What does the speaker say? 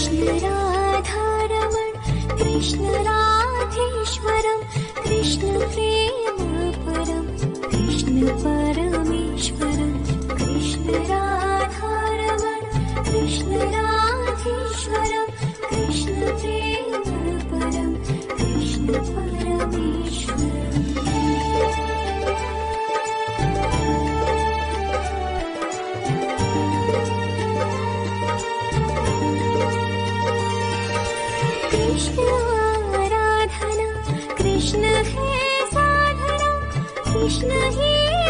कृष्ण राधारमण कृष्ण राधेश्वरम कृष्ण प्रेम परम कृष्ण परमेश्वरम कृष्ण राधारमण कृष्ण राधेश्वरम कृष्ण प्रेम परम कृष्ण परमेश्वरम। कृष्ण आराधना कृष्ण है साधना कृष्ण ही